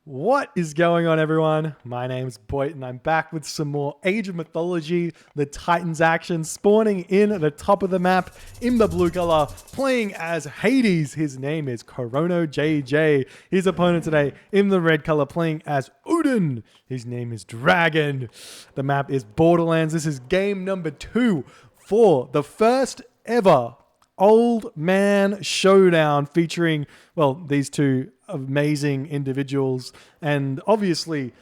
What is going on, everyone? My name's Boyd, and I'm back with some more Age of Mythology, the Titans action, spawning in at the top of the map in the blue color, playing as Hades. His name is ChronoJJ. His opponent today in the red color, playing as Odin. His name is Dragon. The map is Borderlands. This is game number 2 for the first ever Old Man Showdown, featuring, well, these two amazing individuals. And obviously,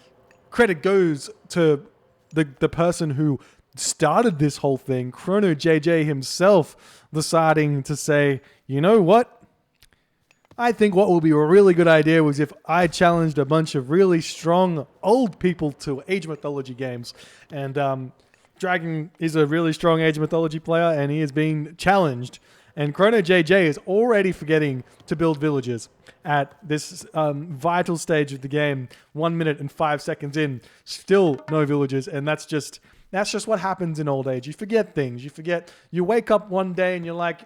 credit goes to the person who started this whole thing, ChronoJJ himself, deciding to say, you know what? I think what would be a really good idea was if I challenged a bunch of really strong old people to Age Mythology games. And Dragon is a really strong Age Mythology player, and he is being challenged. And ChronoJJ is already forgetting to build villages at this vital stage of the game. 1 minute and 5 seconds in, still no villages, and that's just what happens in old age. You forget things. You wake up one day and you're like,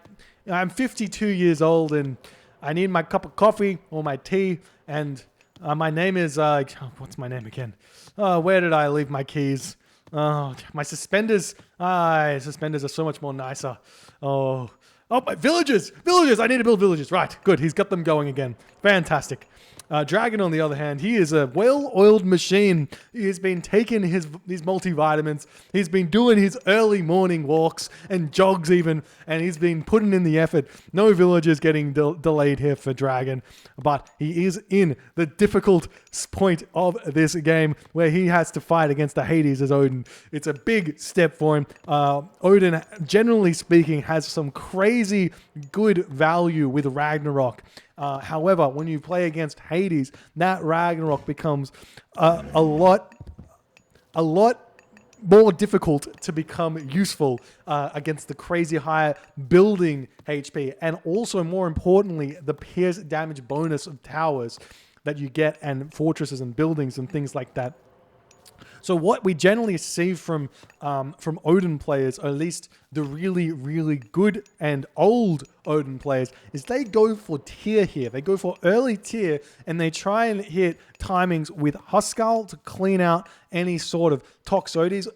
I'm 52 years old and I need my cup of coffee or my tea, and my name is what's my name again? Where did I leave my keys? Oh, my suspenders. Suspenders are so much more nicer. Oh, my villages! I need to build villages. Right, good. He's got them going again. Fantastic. Dragon, on the other hand, he is a well-oiled machine. He has been taking his multivitamins. He's been doing his early morning walks and jogs even, and he's been putting in the effort. No villages getting delayed here for Dragon, but he is in the difficult point of this game where he has to fight against the Hades as Odin. It's a big step for him. Odin, generally speaking, has some crazy good value with Ragnarok. However, when you play against Hades, that Ragnarok becomes a lot more difficult to become useful against the crazy high building HP, and also, more importantly, the pierce damage bonus of towers that you get, and fortresses and buildings and things like that. So what we generally see from Odin players, or at least the really, really good and old Odin players, is they go for tier here. They go for early tier, and they try and hit timings with Huskarl to clean out any sort of Toxotes.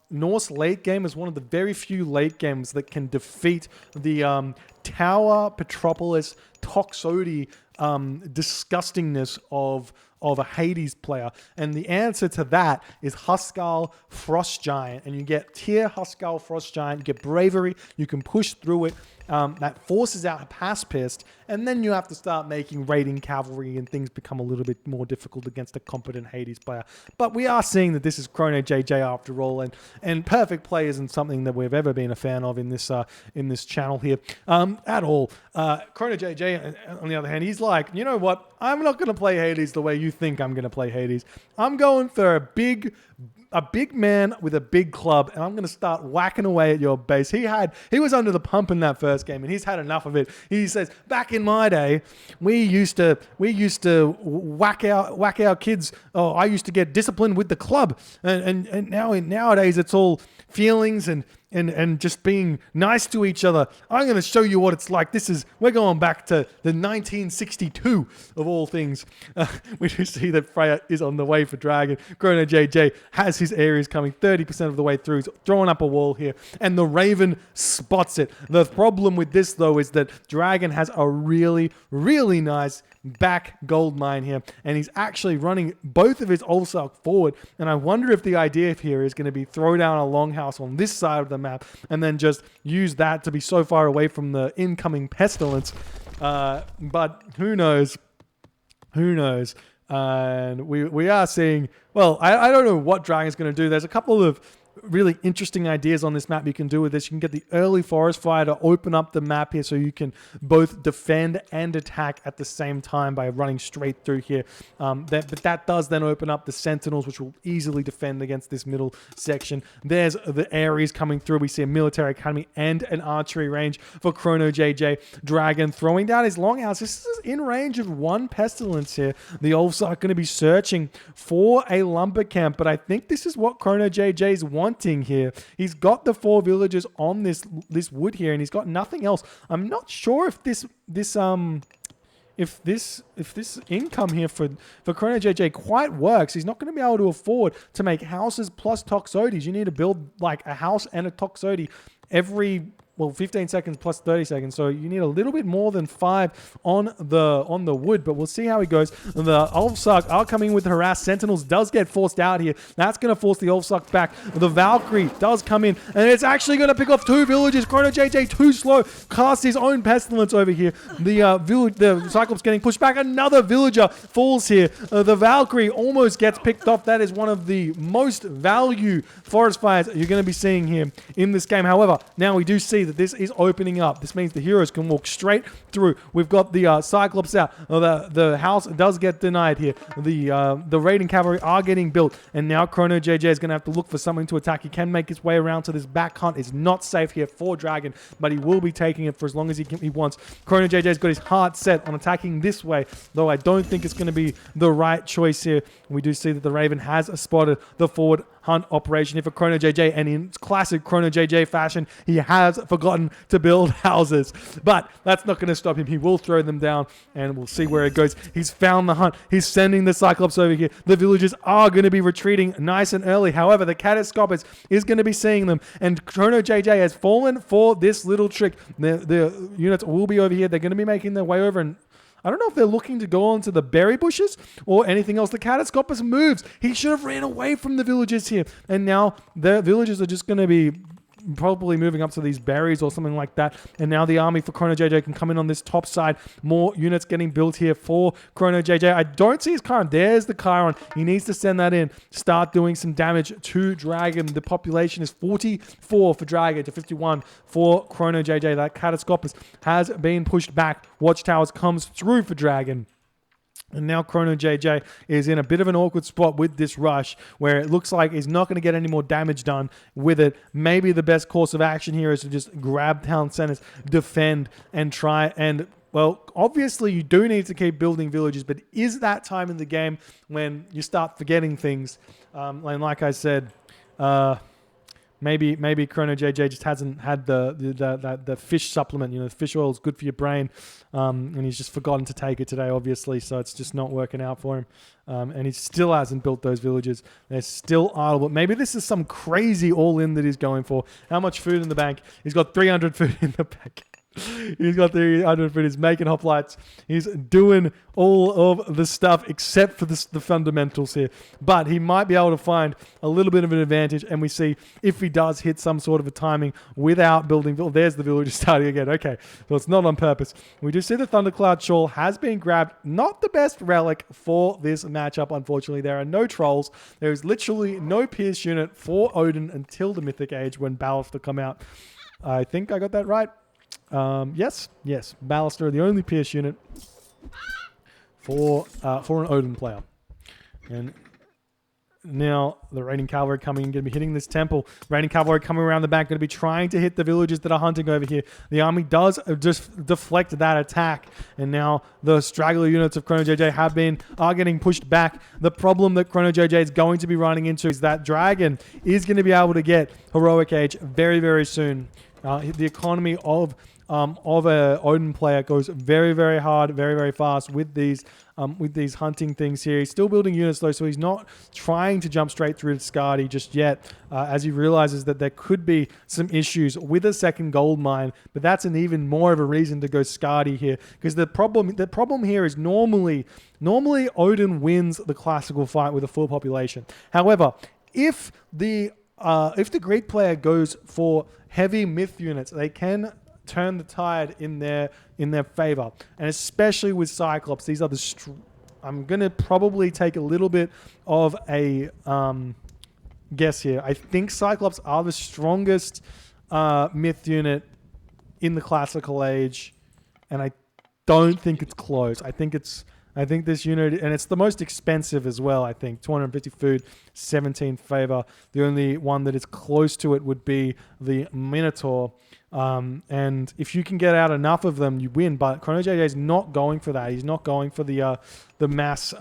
Norse late game is one of the very few late games that can defeat the Tower Petropolis Toxote disgustingness of a Hades player. And the answer to that is Huskarl Frost Giant. And you get tier Huskarl Frost Giant, you get bravery, you can push through it. That forces out Past, and then you have to start making raiding cavalry, and things become a little bit more difficult against a competent Hades player. But we are seeing that this is ChronoJJ after all, and perfect play isn't something that we've ever been a fan of in this channel here at all. ChronoJJ, on the other hand, he's like, you know what? I'm not going to play Hades the way you think I'm going to play Hades. I'm going for a big man with a big club, and I'm going to start whacking away at your base. He was under the pump in that first game, and he's had enough of it. He says, back in my day, we used to whack our kids. Oh, I used to get disciplined with the club, and nowadays it's all feelings and just being nice to each other. I'm going to show you what it's like. We're going back to the 1962 of all things. We do see that Freya is on the way for Dragon. ChronoJJ has his areas coming 30% of the way through. He's throwing up a wall here, and the Raven spots it. The problem with this, though, is that Dragon has a really, really nice back gold mine here, and he's actually running both of his Ulsark forward. And I wonder if the idea here is going to be throw down a longhouse on this side of the map and then just use that to be so far away from the incoming pestilence. But who knows? And we are seeing, well, I don't know what Dragon's going to do. There's a couple of really interesting ideas on this map you can do with this. You can get the early forest fire to open up the map here, so you can both defend and attack at the same time by running straight through here. But that does then open up the sentinels, which will easily defend against this middle section. There's the Ares coming through. We see a military academy and an archery range for ChronoJJ. Dragon throwing down his longhouse. This is in range of one pestilence here. The Ulfs are going to be searching for a lumber camp, but I think this is what ChronoJJ's wanting here. He's got the 4 villagers on this wood here, and he's got nothing else. I'm not sure if this if this income here for ChronoJJ quite works, he's not going to be able to afford to make houses plus Toxotes. You need to build like a house and a Toxote every 15 seconds plus 30 seconds. So you need a little bit more than 5 on the wood, but we'll see how he goes. The Ulfsuck are coming with harass. Sentinels does get forced out here. That's going to force the Ulfsuck back. The Valkyrie does come in, and it's actually going to pick off 2 villages. ChronoJJ too slow. Casts his own pestilence over here. The Cyclops getting pushed back. Another villager falls here. The Valkyrie almost gets picked off. That is one of the most value forest fires you're going to be seeing here in this game. However, now we do see that this is opening up. This means the heroes can walk straight through. We've got the Cyclops out. The house does get denied here. The raiding cavalry are getting built, and now ChronoJJ is going to have to look for something to attack. He can make his way around to this back hunt. It's not safe here for Dragon, but he will be taking it for as long as he wants. ChronoJJ's got his heart set on attacking this way, though I don't think it's going to be the right choice here. We do see that the Raven has spotted the forward hunt operation here for ChronoJJ, and in classic ChronoJJ fashion, he has forgotten to build houses. But that's not going to stop him. He will throw them down, and we'll see where it goes. He's found the hunt. He's sending the Cyclops over here. The villagers are going to be retreating nice and early. However, the Catastropis is going to be seeing them, and ChronoJJ has fallen for this little trick. The units will be over here. They're going to be making their way over, and I don't know if they're looking to go onto the berry bushes or anything else. The Catastropis moves. He should have ran away from the villagers here. And now the villagers are just going to be probably moving up to these berries or something like that. And now the army for ChronoJJ can come in on this top side. More units getting built here for ChronoJJ. I don't see his Chiron. There's the Chiron. He needs to send that in. Start doing some damage to Dragon. The population is 44 for Dragon to 51 for ChronoJJ. That Catastropis has been pushed back. Watchtowers comes through for Dragon. And now ChronoJJ is in a bit of an awkward spot with this rush where it looks like he's not going to get any more damage done with it. Maybe the best course of action here is to just grab town centers, defend, and try and... Well, obviously you do need to keep building villages, but is that time in the game when you start forgetting things? And like I said... Maybe ChronoJJ just hasn't had the fish supplement. You know, the fish oil is good for your brain, and he's just forgotten to take it today, obviously. So it's just not working out for him, and he still hasn't built those villages. They're still idle. But maybe this is some crazy all-in that he's going for. How much food in the bank? He's got 300 food in the bank. He's got 300 food. He's making hoplites. He's doing all of the stuff except for the fundamentals here. But he might be able to find a little bit of an advantage. And we see if he does hit some sort of a timing without building. There's the villager starting again. Okay, so it's not on purpose. We do see the Thundercloud Shawl has been grabbed. Not the best relic for this matchup, unfortunately. There are no trolls. There is literally no Pierce unit for Odin until the Mythic Age when Ballast will come out. I think I got that right. Yes, Ballister, the only Pierce unit for an Odin player. And now the Raiding Cavalry coming in, going to be hitting this temple. Raiding Cavalry coming around the back, going to be trying to hit the villagers that are hunting over here. The army does just deflect that attack, and now the straggler units of ChronoJJ are getting pushed back. The problem that ChronoJJ is going to be running into is that Dragon is going to be able to get Heroic Age very, very soon. The economy of a Odin player goes very, very hard, very, very fast with these hunting things here. He's still building units though, so he's not trying to jump straight through to Skadi just yet, as he realizes that there could be some issues with a second gold mine. But that's an even more of a reason to go Skadi here, because the problem here is normally Odin wins the classical fight with a full population. However, if the Greek player goes for heavy myth units, they can turn the tide in their favor, and especially with Cyclops. These are I'm gonna probably take a little bit of a guess here. I think Cyclops are the strongest myth unit in the classical age, and I don't think it's close. I think this unit, and it's the most expensive as well, I think. 250 food, 17 favor. The only one that is close to it would be the Minotaur. And if you can get out enough of them, you win. But ChronoJJ is not going for that. He's not going for the mass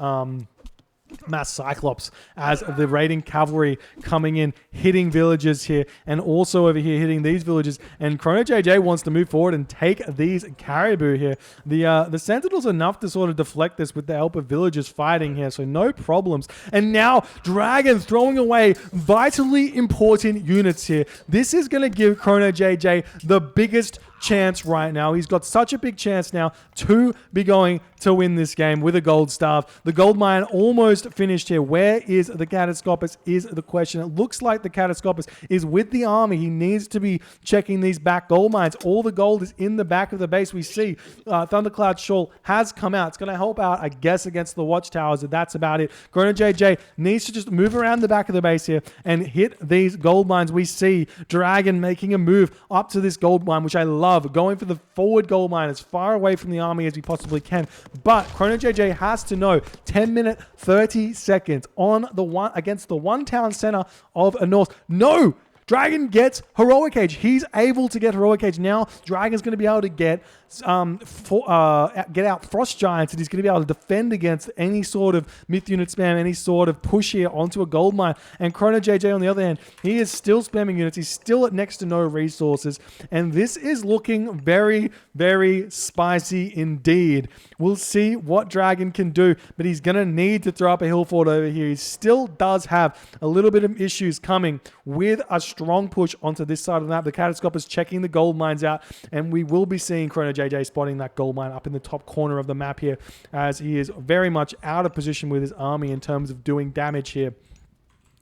mass Cyclops as the raiding cavalry coming in, hitting villages here, and also over here hitting these villages. And ChronoJJ wants to move forward and take these caribou here. The Sentinels enough to sort of deflect this with the help of villagers fighting here, so no problems. And now Dragon throwing away vitally important units here. This is going to give ChronoJJ the biggest chance right now. He's got such a big chance now to be going to win this game with a gold staff. The gold mine almost finished here. Where is the Catastropus is the question. It looks like the Catastropus is with the army. He needs to be checking these back gold mines. All the gold is in the back of the base. We see Thundercloud Shawl has come out. It's going to help out, I guess, against the watchtowers. That's about it. ChronoJJ needs to just move around the back of the base here and hit these gold mines. We see Dragon making a move up to this gold mine, which I love. Going for the forward gold mine as far away from the army as we possibly can. But ChronoJJ has to know 10 minutes, 30 seconds on the one against the one town center of a Norse. No! Dragon gets Heroic Age. He's able to get Heroic Age. Now Dragon's going to be able to get out Frost Giants, and he's going to be able to defend against any sort of myth unit spam, any sort of push here onto a gold mine. And ChronoJJ on the other hand, he is still spamming units. He's still at next to no resources, and this is looking very, very spicy indeed. We'll see what Dragon can do, but he's going to need to throw up a hill fort over here. He still does have a little bit of issues coming with a strong push onto this side of the map. The Catastrophe is checking the gold mines out, and we will be seeing ChronoJJ spotting that gold mine up in the top corner of the map here, as he is very much out of position with his army in terms of doing damage here.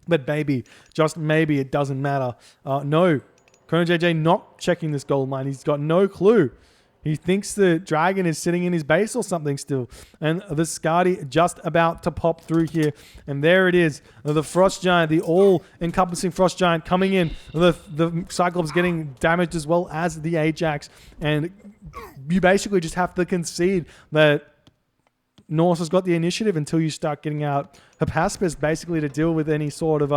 But maybe, just maybe, it doesn't matter. No, ChronoJJ not checking this gold mine. He's got no clue. He thinks the Dragon is sitting in his base or something still. And the Skadi just about to pop through here. And there it is. The Frost Giant, the all-encompassing Frost Giant coming in. The Cyclops getting damaged as well as the Ajax. And you basically just have to concede that Norse has got the initiative until you start getting out Hypaspis basically to deal with any sort of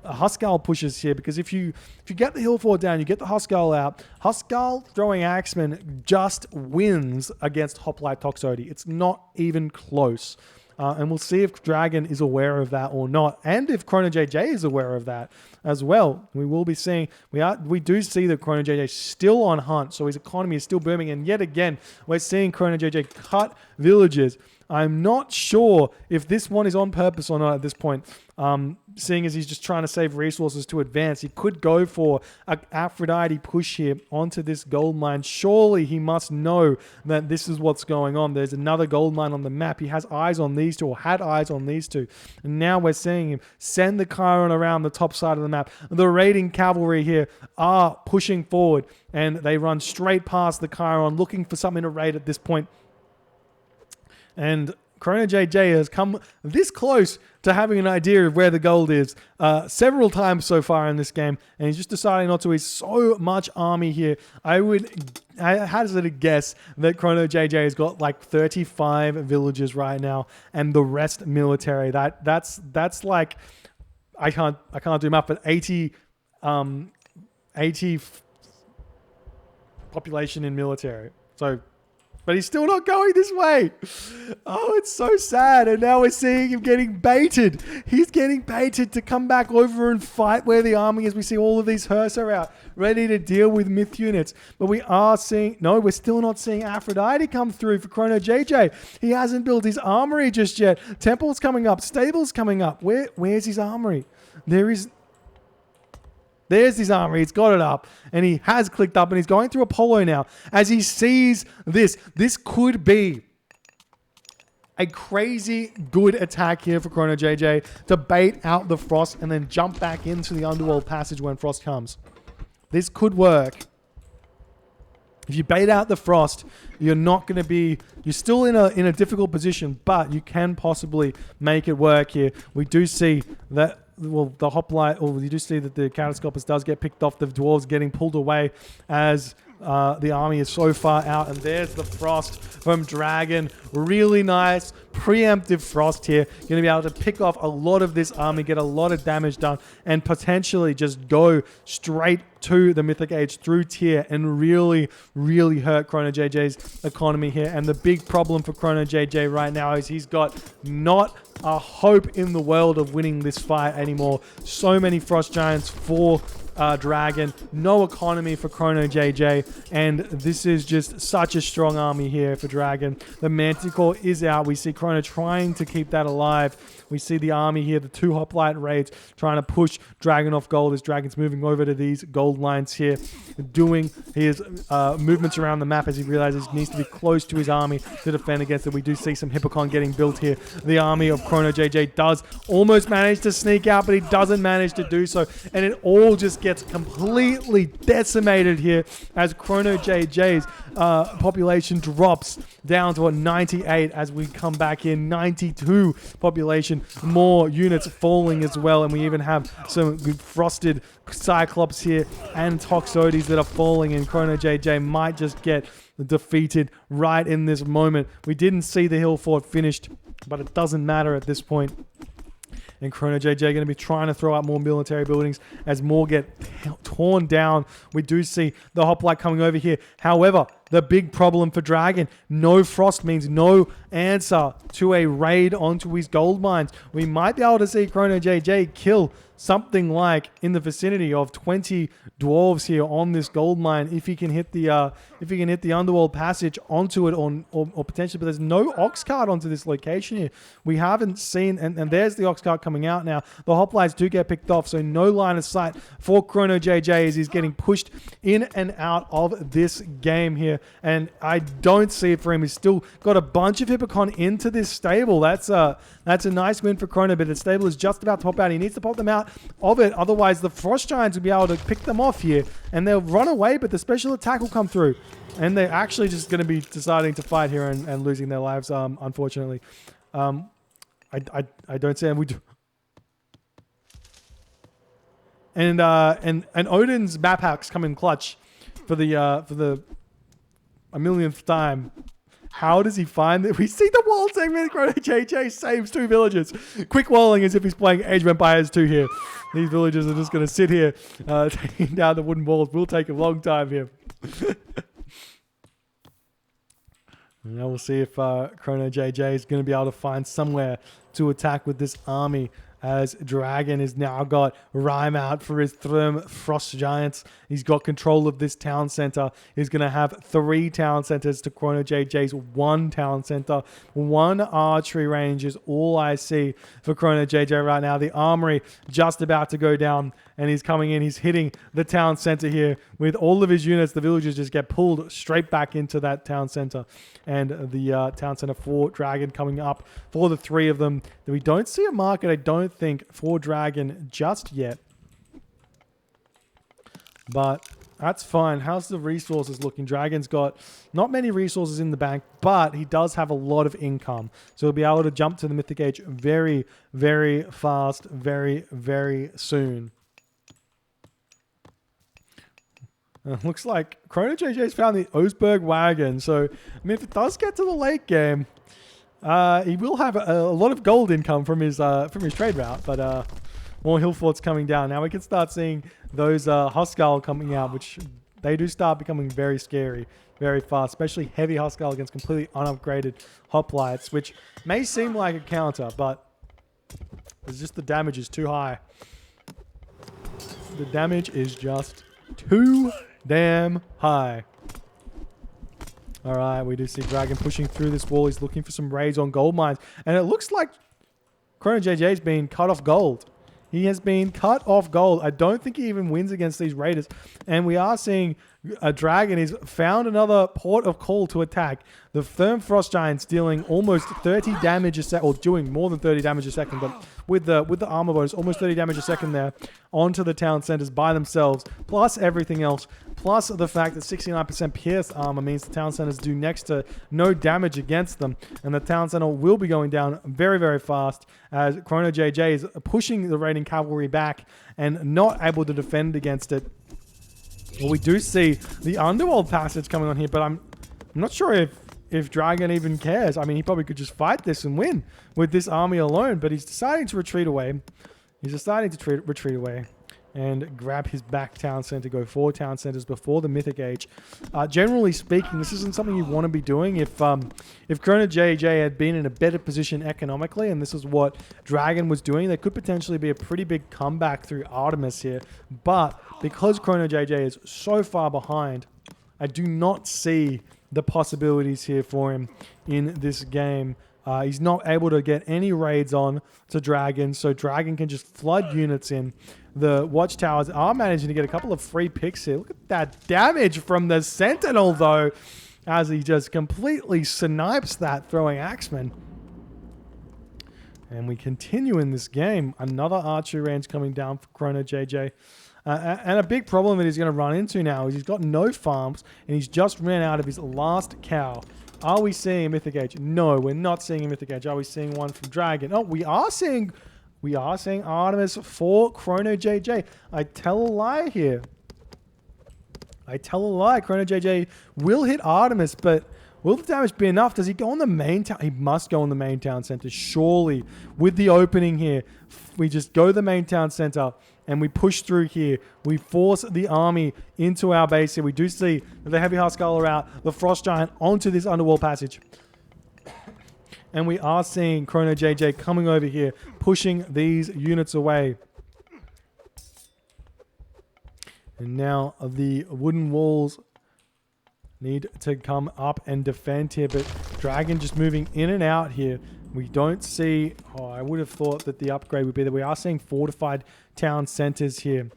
Huskarl pushes here. Because if you get the hill fort down, you get the Huskarl out. Huskarl throwing Axeman just wins against Hoplite Toxote. It's not even close. And we'll see if Dragon is aware of that or not, and if ChronoJJ is aware of that as well. We will be seeing, we do see that ChronoJJ is still on hunt, so his economy is still booming, and yet again, we're seeing ChronoJJ cut villages. I'm not sure if this one is on purpose or not at this point, seeing as he's just trying to save resources to advance. He could go for an Aphrodite push here onto this gold mine. Surely he must know that this is what's going on. There's another gold mine on the map. He has eyes on these two, or had eyes on these two. And now we're seeing him send the Chiron around the top side of the map. The raiding cavalry here are pushing forward, and they run straight past the Chiron, looking for something to raid at this point. And ChronoJJ has come this close to having an idea of where the gold is several times so far in this game, and he's just deciding not to. He's so much army here. I hazard a guess that ChronoJJ has got like 35 villages right now, and the rest military. That's like, I can't do math, but 80 population in military. So. But he's still not going this way. Oh, it's so sad. And now we're seeing him getting baited. He's getting baited to come back over and fight where the army is. We see all of these Hearse are out, ready to deal with myth units. But we are seeing... No, we're still not seeing Aphrodite come through for ChronoJJ. He hasn't built his armory just yet. Temple's coming up. Stable's coming up. Where's his armory? There's his armory. He's got it up, and he has clicked up, and he's going through Apollo now as he sees this. This could be a crazy good attack here for ChronoJJ to bait out the Frost and then jump back into the Underworld passage when Frost comes. This could work. If you bait out the Frost, you're not going to be... You're still in a difficult position, but you can possibly make it work here. We do see that... Well, the hoplite, or you do see that the Catastropus does get picked off. The dwarves getting pulled away as the army is so far out. And there's the Frost from Dragon. Really nice preemptive frost here. Going to be able to pick off a lot of this army, get a lot of damage done, and potentially just go straight to the Mythic Age through tier and really, really hurt ChronoJJ's economy here. And the big problem for ChronoJJ right now is he's got not a hope in the world of winning this fight anymore. So many Frost Giants for Dragon, no economy for ChronoJJ, and this is just such a strong army here for Dragon. The Manticore is out. We see Chrono trying to keep that alive. We see the army here, the 2 Hoplite raids, trying to push Dragon off gold as Dragon's moving over to these gold lines here, doing his movements around the map as he realizes he needs to be close to his army to defend against it. We do see some Hippocon getting built here. The army of ChronoJJ does almost manage to sneak out, but he doesn't manage to do so, and it all just gets completely decimated here as ChronoJJ's population drops down to a 98 as we come back in. 92 population, more units falling as well, and we even have some good frosted Cyclops here and Toxotes that are falling, and ChronoJJ might just get defeated right in this moment. We didn't see the hill fort finished, but it doesn't matter at this point. And ChronoJJ going to be trying to throw out more military buildings as more get torn down. We do see the Hoplite coming over here. However, the big problem for Dragon, no frost means no answer to a raid onto his gold mines. We might be able to see ChronoJJ kill something like in the vicinity of 20 dwarves here on this gold mine if he can hit the underworld passage onto it or potentially, but there's no ox cart onto this location here. We haven't seen, and there's the ox cart coming out now. The hoplites do get picked off, so no line of sight for ChronoJJ as he's getting pushed in and out of this game here, and I don't see it for him. He's still got a bunch of Hippocon into this stable. That's a nice win for Chrono, but the stable is just about to pop out. He needs to pop them out of it, otherwise the Frost Giants will be able to pick them off here, and they'll run away, but the special attack will come through, and they're actually just going to be deciding to fight here and losing their lives, unfortunately. I don't see, and we do. And Odin's map hacks come in clutch for the a millionth time. How does he find it? We see the wall segment. ChronoJJ saves 2 villagers. Quick walling as if he's playing Age of Empires 2 here. These villagers are just going to sit here taking down the wooden walls. Will take a long time here. Now we'll see if ChronoJJ is going to be able to find somewhere to attack with this army, as Dragon has now got Rhyme out for his Thrym Frost Giants. He's got control of this town center. He's going to have 3 town centers to ChronoJJ's 1 town center. 1 archery range is all I see for ChronoJJ right now. The armory just about to go down, and he's coming in. He's hitting the town center here with all of his units. The villagers just get pulled straight back into that town center, and the town center for Dragon coming up for the 3 of them. We don't see a market, I don't think, for Dragon just yet, but that's fine. How's the resources looking? Dragon's got not many resources in the bank, but he does have a lot of income, so he'll be able to jump to the Mythic Age very, very fast, very, very soon. Looks like ChronoJJ's found the Oseberg wagon, so I mean, if it does get to the late game, he will have a lot of gold income from his trade route, but more hill forts coming down. Now we can start seeing those Huskarl coming out, which they do start becoming very scary very fast, especially heavy Huskarl against completely unupgraded hoplites, which may seem like a counter, but it's just the damage is too high. The damage is just too damn high. All right, we do see Dragon pushing through this wall. He's looking for some raids on gold mines, and it looks like ChronoJJ's been cut off gold. He has been cut off gold. I don't think he even wins against these raiders, and we are seeing a Dragon has found another port of call to attack. The Therm Frost Giants dealing almost 30 damage a second, or doing more than 30 damage a second, but with the armor bonus, almost 30 damage a second there onto the town centers by themselves, plus everything else, plus the fact that 69% pierce armor means the town centers do next to no damage against them, and the town center will be going down very, very fast as ChronoJJ is pushing the raiding cavalry back and not able to defend against it. Well, we do see the Underworld passage coming on here, but I'm not sure if if Dragon even cares. I mean, he probably could just fight this and win with this army alone, but he's deciding to retreat away. He's deciding to retreat away and grab his back town center, go 4 town centers before the Mythic Age. Generally speaking, this isn't something you want to be doing. If ChronoJJ had been in a better position economically, and this is what Dragon was doing, there could potentially be a pretty big comeback through Artemis here. But because ChronoJJ is so far behind, I do not see the possibilities here for him in this game. He's not able to get any raids on to Dragon, so Dragon can just flood units in. The Watchtowers are managing to get a couple of free picks here. Look at that damage from the Sentinel, though, as he just completely snipes that throwing Axeman. And we continue in this game. Another archery range coming down for ChronoJJ. And a big problem that he's going to run into now is he's got no farms, and he's just ran out of his last cow. Are we seeing a Mythic Age? No, we're not seeing a Mythic Age. Are we seeing one from Dragon? Oh, we are seeing Artemis for ChronoJJ. I tell a lie here. ChronoJJ will hit Artemis, but will the damage be enough? Does he go on the main town? He must go on the main town center, surely. With the opening here, we just go to the main town center and we push through here. We force the army into our base here. We do see that the Heavy Huskar are out, the Frost Giant onto this underworld passage. And we are seeing ChronoJJ coming over here, pushing these units away. And now the wooden walls need to come up and defend here, but Dragon just moving in and out here. We don't see... Oh, I would have thought that the upgrade would be that we are seeing fortified town centers here.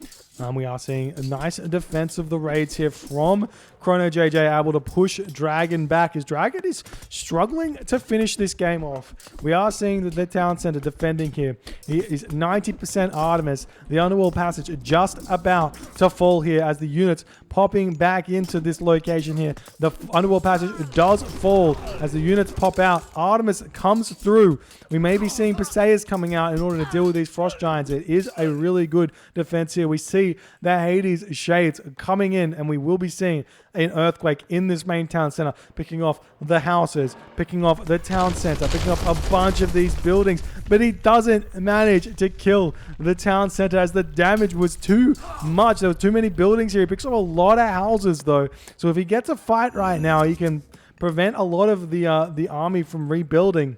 We are seeing a nice defense of the raids here from ChronoJJ, able to push Dragon back as Dragon is struggling to finish this game off. We are seeing that the town center defending here. He is 90% Artemis. The underworld passage just about to fall here as the units popping back into this location here. The underworld passage does fall as the units pop out. Artemis comes through. We may be seeing Perseus coming out in order to deal with these Frost Giants. It is a really good defense here. We see the Hades Shades coming in, and we will be seeing an earthquake in this main town center, picking off the houses, picking off the town center, picking off a bunch of these buildings, but he doesn't manage to kill the town center as the damage was too much. There were too many buildings here. He picks up a lot of houses, though, so if he gets a fight right now, he can prevent a lot of the army from rebuilding.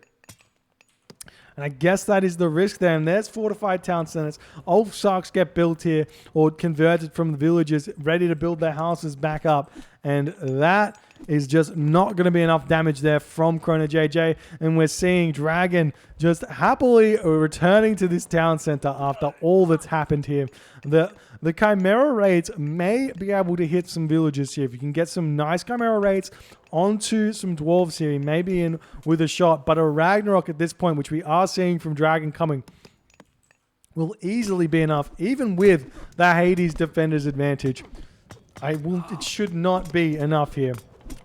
And I guess that is the risk there. And there's fortified town centers. Old sharks get built here or converted from the villages, ready to build their houses back up. And that is just not going to be enough damage there from ChronoJJ. And we're seeing Dragon just happily returning to this town center after all that's happened here. The Chimera raids may be able to hit some villages here. If you can get some nice Chimera raids onto some dwarves here, he may be in with a shot. But a Ragnarok at this point, which we are seeing from Dragon coming, will easily be enough, even with the Hades defender's advantage. It should not be enough here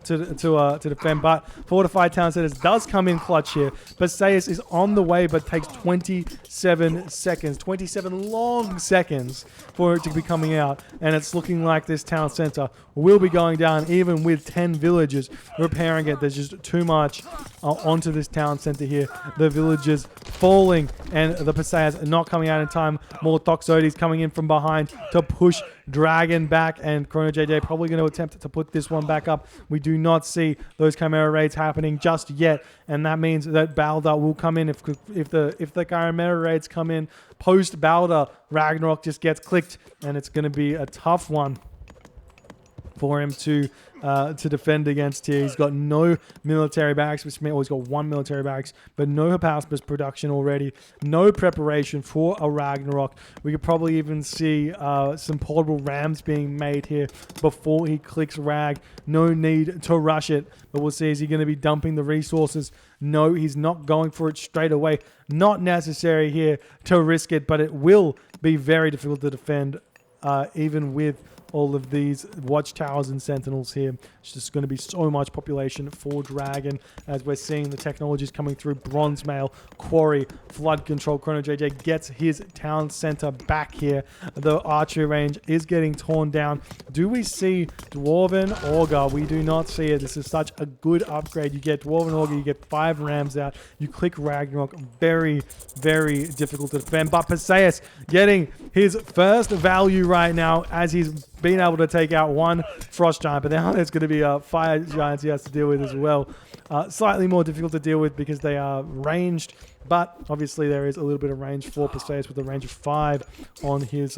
to defend, but fortified town centers does come in clutch here. Perseus is on the way, but takes 27 seconds, 27 long seconds for it to be coming out, and it's looking like this town center will be going down even with 10 villagers repairing it. There's just too much onto this town center here. The villagers falling, and the Perseus not coming out in time. More Toxotes coming in from behind to push Dragon back, and ChronoJJ probably going to attempt to put this one back up. We do not see those Chimera raids happening just yet, and that means that Balder will come in. If the Chimera raids come in post Balder, Ragnarok just gets clicked, and it's going to be a tough one for him to defend against here. He's got no military barracks, he's got one military barracks, but no Hypaspis production already. No preparation for a Ragnarok. We could probably even see some portable rams being made here before he clicks Rag. No need to rush it, but we'll see. Is he going to be dumping the resources? No, he's not going for it straight away. Not necessary here to risk it, but it will be very difficult to defend even with all of these watchtowers and sentinels here. It's just going to be so much population for Dragon as we're seeing the technologies coming through. Bronze Mail, Quarry, Flood Control. ChronoJJ gets his town center back here. The archery range is getting torn down. Do we see Dwarven Augur? We do not see it. This is such a good upgrade. You get Dwarven Augur, you get 5 rams out. You click Ragnarok. Very, very difficult to defend. But Perseus getting his first value right now as he's been able to take out 1 frost giant. But now there's going to be 5 giants he has to deal with as well. Slightly more difficult to deal with because they are ranged. But obviously there is a little bit of range for Perseus with a range of 5 on his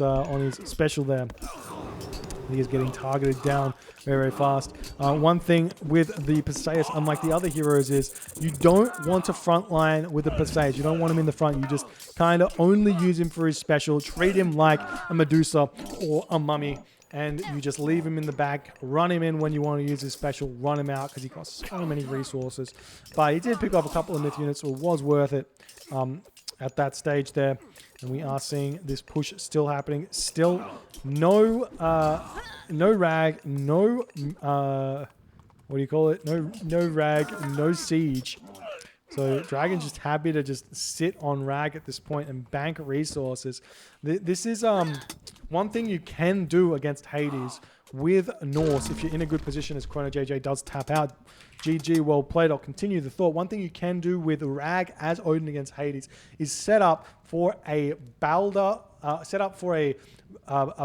special there. He is getting targeted down very, very fast. One thing with the Perseus, unlike the other heroes, is you don't want to frontline with the Perseus. You don't want him in the front. You just kind of only use him for his special. Treat him like a Medusa or a Mummy. And you just leave him in the back, run him in when you want to use his special, run him out because he costs so many resources. But he did pick up a couple of myth units, so it was worth it at that stage there. And we are seeing this push still happening. Still no rag, no what do you call it? No rag, no siege. So Dragon's just happy to just sit on rag at this point and bank resources. This is one thing you can do against Hades with Norse if you're in a good position, as ChronoJJ does tap out. GG, well played. I'll continue the thought. One thing you can do with Rag as Odin against Hades is set up for a Balder, a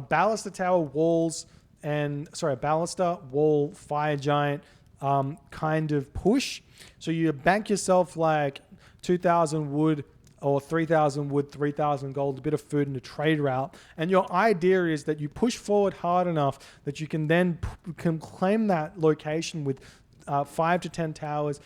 Baluster Tower walls and, sorry, a Baluster wall fire giant kind of push. So you bank yourself like 2,000 wood or 3,000 wood, 3,000 gold, a bit of food and a trade route. And your idea is that you push forward hard enough that you can then claim that location with 5 to 10 towers,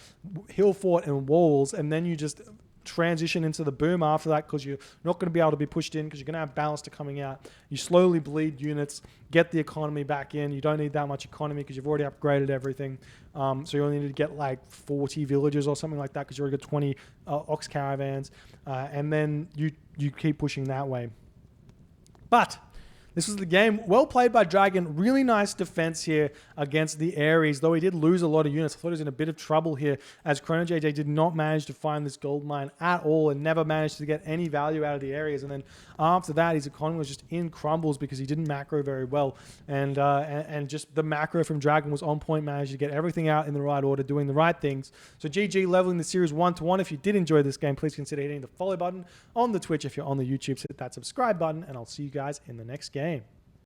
hill fort and walls, and then you just transition into the boom after that because you're not going to be able to be pushed in because you're going to have Baluster coming out. You slowly bleed units, get the economy back in. You don't need that much economy because you've already upgraded everything. So you only need to get like 40 villages or something like that because you already got 20 ox caravans. And then you keep pushing that way. But this was the game. Well played by Dragon. Really nice defense here against the Ares, though he did lose a lot of units. I thought he was in a bit of trouble here as ChronoJJ did not manage to find this gold mine at all and never managed to get any value out of the Ares. And then after that, his economy was just in crumbles because he didn't macro very well. And just the macro from Dragon was on point, managed to get everything out in the right order, doing the right things. So GG, leveling the series 1-1. If you did enjoy this game, please consider hitting the follow button on the Twitch. If you're on the YouTube, hit that subscribe button, and I'll see you guys in the next game.